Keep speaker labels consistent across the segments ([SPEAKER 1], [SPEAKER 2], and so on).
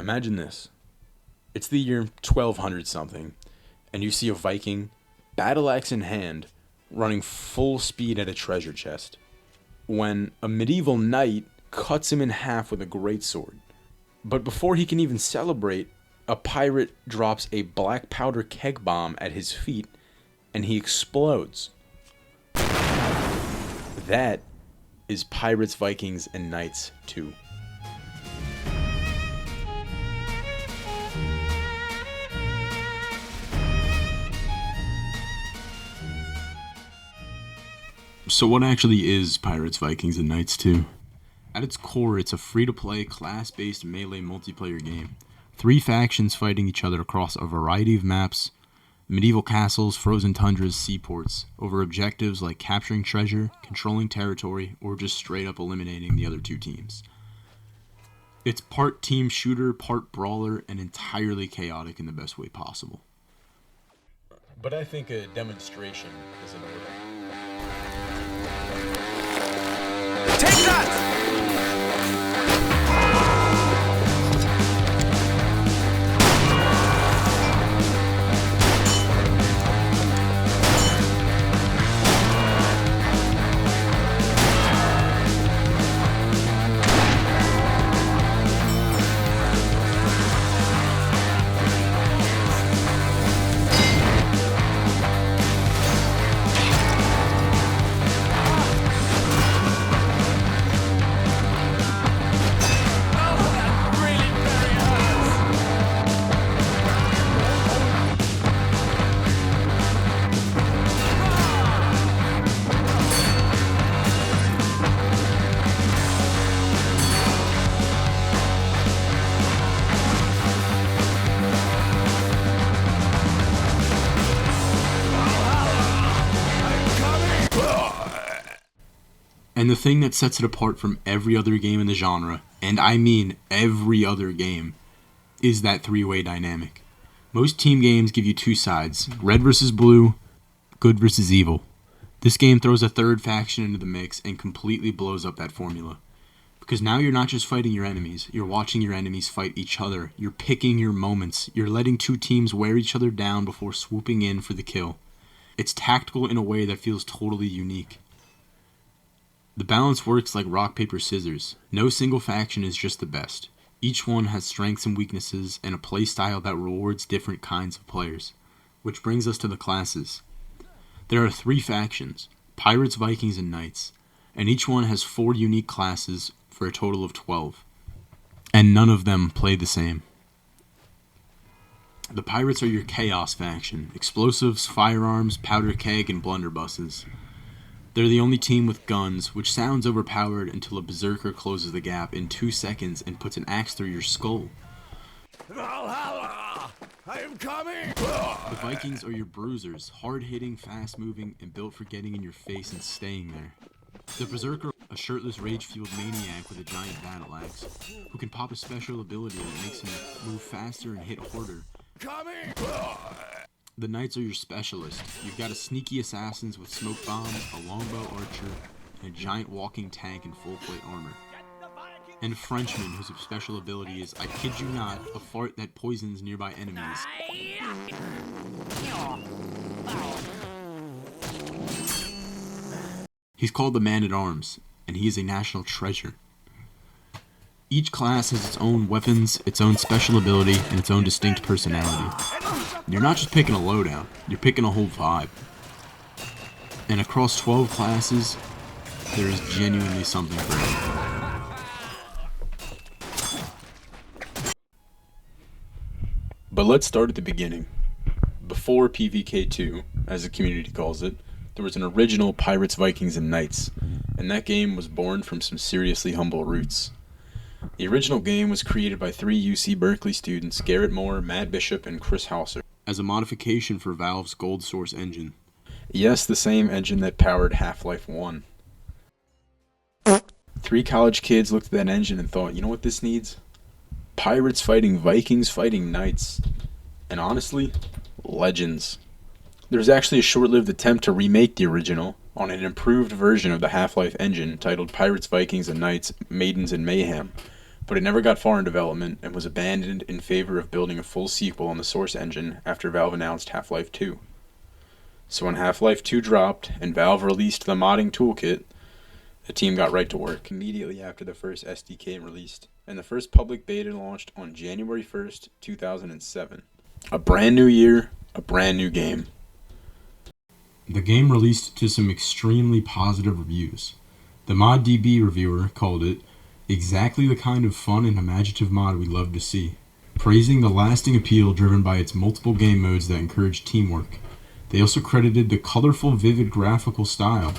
[SPEAKER 1] Imagine this. It's the year 1200 something, and you see a Viking, battle axe in hand, running full speed at a treasure chest, when a medieval knight cuts him in half with a greatsword. But before he can even celebrate, a pirate drops a black powder keg bomb at his feet, and he explodes. That is Pirates, Vikings, and Knights 2. So what actually is Pirates, Vikings, and Knights 2? At its core, it's a free-to-play, class-based melee multiplayer game. 3 factions fighting each other across a variety of maps, medieval castles, frozen tundras, seaports, over objectives like capturing treasure, controlling territory, or just straight-up eliminating the other 2 teams. It's part team shooter, part brawler, and entirely chaotic in the best way possible. But I think a demonstration is in order.
[SPEAKER 2] Take that!
[SPEAKER 1] And the thing that sets it apart from every other game in the genre, and I mean every other game, is that 3-way dynamic. Most team games give you 2 sides, red versus blue, good versus evil. This game throws a third faction into the mix and completely blows up that formula. Because now you're not just fighting your enemies, you're watching your enemies fight each other, you're picking your moments, you're letting 2 teams wear each other down before swooping in for the kill. It's tactical in a way that feels totally unique. The balance works like rock, paper, scissors. No single faction is just the best. Each one has strengths and weaknesses and a playstyle that rewards different kinds of players. Which brings us to the classes. There are 3 factions, Pirates, Vikings, and Knights, and each one has 4 unique classes for a total of 12. And none of them play the same. The Pirates are your Chaos faction, explosives, firearms, powder keg, and blunderbusses. They're the only team with guns, which sounds overpowered until a berserker closes the gap in 2 seconds and puts an axe through your skull.
[SPEAKER 2] Valhalla! I am coming!
[SPEAKER 1] The Vikings are your bruisers, hard-hitting, fast-moving, and built for getting in your face and staying there. The berserker, a shirtless, rage-fueled maniac with a giant battle axe, who can pop a special ability that makes him move faster and hit harder.
[SPEAKER 2] Coming!
[SPEAKER 1] The Knights are your specialist. You've got a sneaky assassins with smoke bombs, a longbow archer, and a giant walking tank in full plate armor. And a Frenchman whose special ability is, I kid you not, a fart that poisons nearby enemies. He's called the Man-at-Arms, and he is a national treasure. Each class has its own weapons, its own special ability, and its own distinct personality. You're not just picking a loadout, you're picking a whole vibe. And across 12 classes, there is genuinely something for everyone. But let's start at the beginning. Before PVK2, as the community calls it, there was an original Pirates, Vikings, and Knights, and that game was born from some seriously humble roots. The original game was created by 3 UC Berkeley students, Garrett Moore, Matt Bishop, and Chris Hauser, as a modification for Valve's Gold Source engine. Yes, the same engine that powered Half-Life 1. 3 college kids looked at that engine and thought, you know what this needs? Pirates fighting Vikings fighting Knights. And honestly, legends. There's actually a short-lived attempt to remake the original on an improved version of the Half-Life engine titled Pirates, Vikings, and Knights, Maidens, and Mayhem, but it never got far in development and was abandoned in favor of building a full sequel on the Source engine after Valve announced Half-Life 2. So when Half-Life 2 dropped and Valve released the modding toolkit, the team got right to work immediately after the first SDK released, and the first public beta launched on January 1st, 2007. A brand new year, a brand new game. The game released to some extremely positive reviews. The ModDB reviewer called it exactly the kind of fun and imaginative mod we love to see, praising the lasting appeal driven by its multiple game modes that encourage teamwork. They also credited the colorful, vivid graphical style.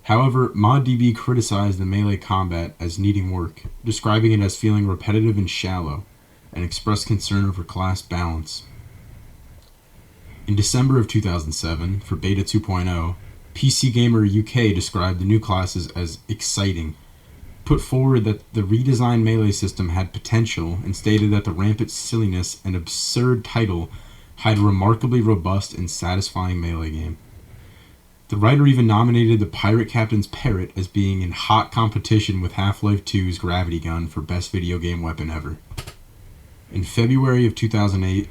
[SPEAKER 1] However, ModDB criticized the melee combat as needing work, describing it as feeling repetitive and shallow, and expressed concern over class balance. In December of 2007, for Beta 2.0, PC Gamer UK described the new classes as exciting, put forward that the redesigned melee system had potential, and stated that the rampant silliness and absurd title had a remarkably robust and satisfying melee game. The writer even nominated the Pirate Captain's Parrot as being in hot competition with Half-Life 2's Gravity Gun for best video game weapon ever. In February of 2008,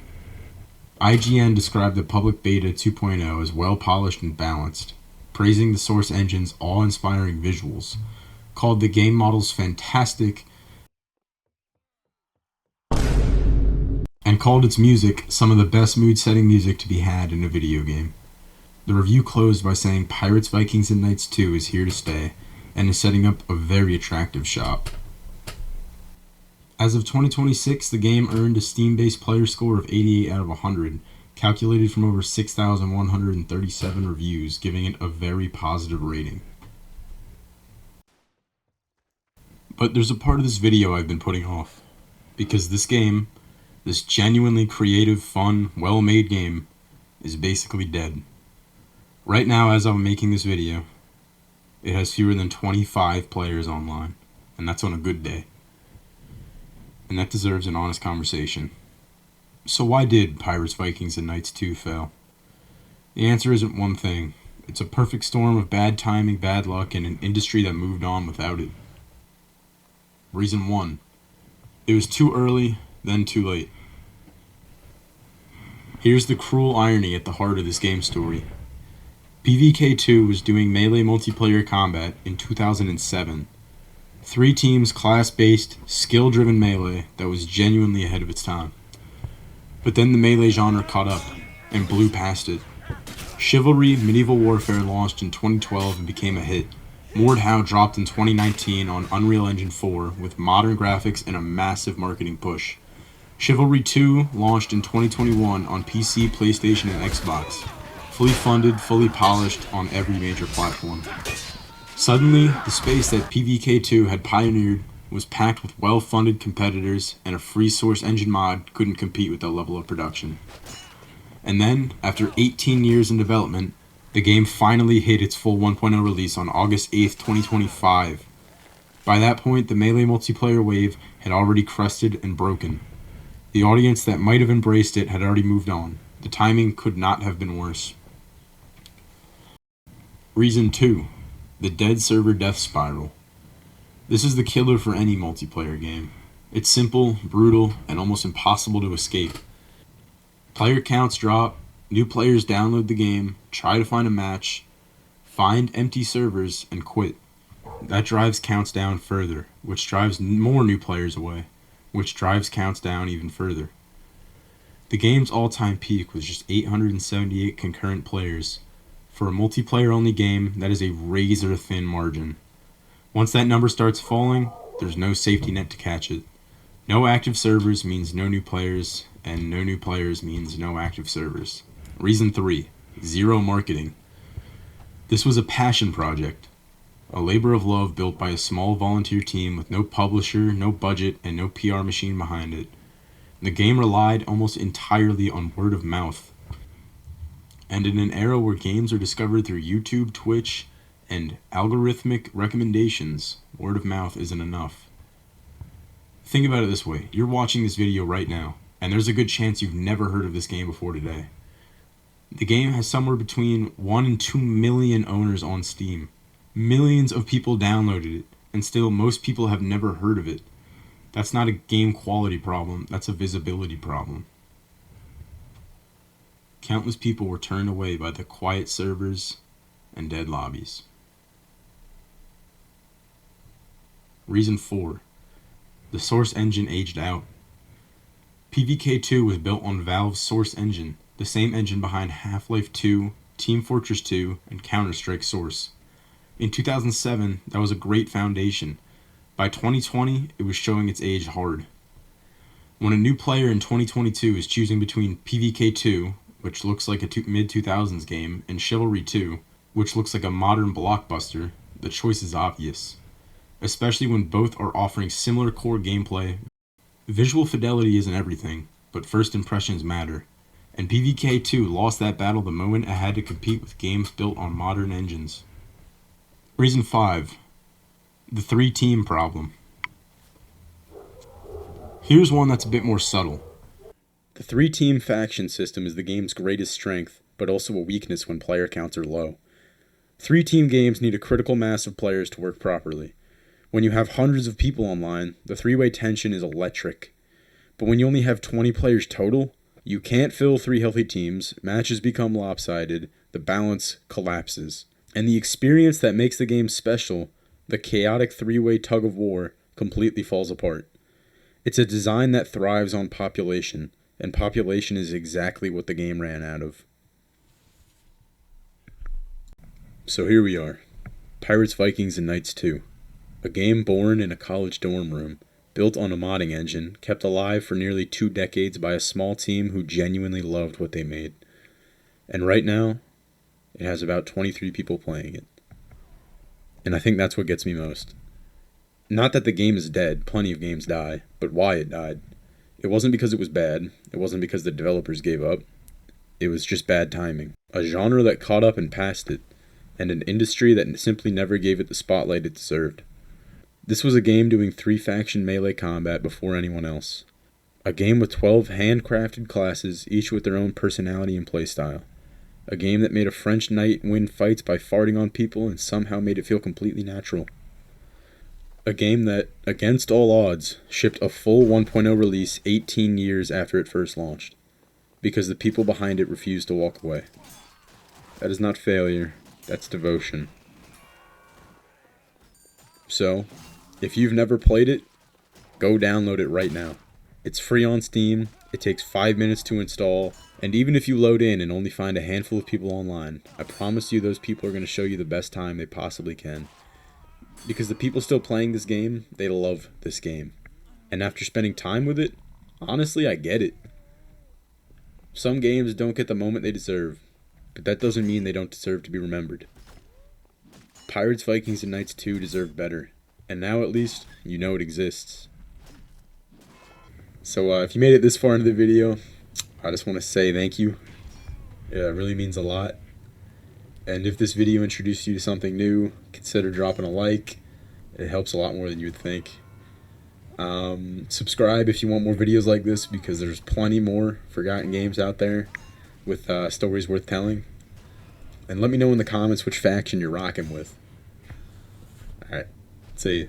[SPEAKER 1] IGN described the public beta 2.0 as well-polished and balanced, praising the Source engine's awe-inspiring visuals, called the game models fantastic, and called its music some of the best mood-setting music to be had in a video game. The review closed by saying Pirates, Vikings, and Knights II is here to stay, and is setting up a very attractive shop. As of 2026, the game earned a Steam-based player score of 88 out of 100, calculated from over 6,137 reviews, giving it a very positive rating. But there's a part of this video I've been putting off, because this game, this genuinely creative, fun, well-made game, is basically dead. Right now, as I'm making this video, it has fewer than 25 players online, and that's on a good day. And that deserves an honest conversation. So why did Pirates, Vikings, and Knights 2 fail? The answer isn't one thing. It's a perfect storm of bad timing, bad luck, and an industry that moved on without it. Reason 1. It was too early, then too late. Here's the cruel irony at the heart of this game story. PVK2 was doing melee multiplayer combat in 2007. 3 teams class-based, skill-driven melee that was genuinely ahead of its time. But then the melee genre caught up and blew past it. Chivalry Medieval Warfare launched in 2012 and became a hit. Mordhau dropped in 2019 on Unreal Engine 4 with modern graphics and a massive marketing push. Chivalry 2 launched in 2021 on PC, PlayStation, and Xbox. Fully funded, fully polished on every major platform. Suddenly, the space that PVK2 had pioneered was packed with well-funded competitors, and a free Source engine mod couldn't compete with that level of production. And then, after 18 years in development, the game finally hit its full 1.0 release on August 8th, 2025. By that point, the melee multiplayer wave had already crested and broken. The audience that might have embraced it had already moved on. The timing could not have been worse. Reason 2. The dead server death spiral. This is the killer for any multiplayer game. It's simple, brutal, and almost impossible to escape. Player counts drop, new players download the game, try to find a match, find empty servers, and quit. That drives counts down further, which drives more new players away, which drives counts down even further. The game's all-time peak was just 878 concurrent players. For a multiplayer-only game, that is a razor-thin margin. Once that number starts falling, there's no safety net to catch it. No active servers means no new players, and no new players means no active servers. Reason 3. Zero marketing. This was a passion project. A labor of love built by a small volunteer team with no publisher, no budget, and no PR machine behind it. The game relied almost entirely on word of mouth. And in an era where games are discovered through YouTube, Twitch, and algorithmic recommendations, word of mouth isn't enough. Think about it this way. You're watching this video right now, and there's a good chance you've never heard of this game before today. The game has somewhere between 1 and 2 million owners on Steam. Millions of people downloaded it, and still most people have never heard of it. That's not a game quality problem, that's a visibility problem. Countless people were turned away by the quiet servers and dead lobbies. Reason 4. The Source engine aged out. PvK2 was built on Valve's Source engine, the same engine behind Half-Life 2, Team Fortress 2, and Counter-Strike Source. In 2007, that was a great foundation. By 2020, it was showing its age hard. When a new player in 2022 is choosing between PvK2, which looks like a mid-2000s game, and Chivalry 2, which looks like a modern blockbuster, the choice is obvious. Especially when both are offering similar core gameplay. Visual fidelity isn't everything, but first impressions matter, and PvK2 lost that battle the moment it had to compete with games built on modern engines. Reason 5. The 3-team problem. Here's one that's a bit more subtle. The 3-team faction system is the game's greatest strength, but also a weakness when player counts are low. 3-team games need a critical mass of players to work properly. When you have hundreds of people online, the 3-way tension is electric. But when you only have 20 players total, you can't fill 3 healthy teams, matches become lopsided, the balance collapses. And the experience that makes the game special, the chaotic 3-way tug of war, completely falls apart. It's a design that thrives on population, and population is exactly what the game ran out of. So here we are, Pirates, Vikings, and Knights II. A game born in a college dorm room, built on a modding engine, kept alive for nearly 2 decades by a small team who genuinely loved what they made. And right now, it has about 23 people playing it. And I think that's what gets me most. Not that the game is dead, plenty of games die, but why it died. It wasn't because it was bad, it wasn't because the developers gave up. It was just bad timing. A genre that caught up and passed it, and an industry that simply never gave it the spotlight it deserved. This was a game doing 3-faction melee combat before anyone else. A game with 12 handcrafted classes, each with their own personality and playstyle. A game that made a French knight win fights by farting on people and somehow made it feel completely natural. A game that, against all odds, shipped a full 1.0 release 18 years after it first launched, because the people behind it refused to walk away. That is not failure, that's devotion. So, if you've never played it, go download it right now. It's free on Steam, it takes 5 minutes to install, and even if you load in and only find a handful of people online, I promise you those people are going to show you the best time they possibly can. Because the people still playing this game, they love this game. And after spending time with it, honestly, I get it. Some games don't get the moment they deserve, but that doesn't mean they don't deserve to be remembered. Pirates, Vikings, and Knights II deserve better. And now at least, you know it exists. So if you made it this far into the video, I just want to say thank you. It really means a lot. And if this video introduced you to something new, consider dropping a like. It helps a lot more than you would think. Subscribe if you want more videos like this, because there's plenty more forgotten games out there with stories worth telling. And let me know in the comments which faction you're rocking with. Alright, see you.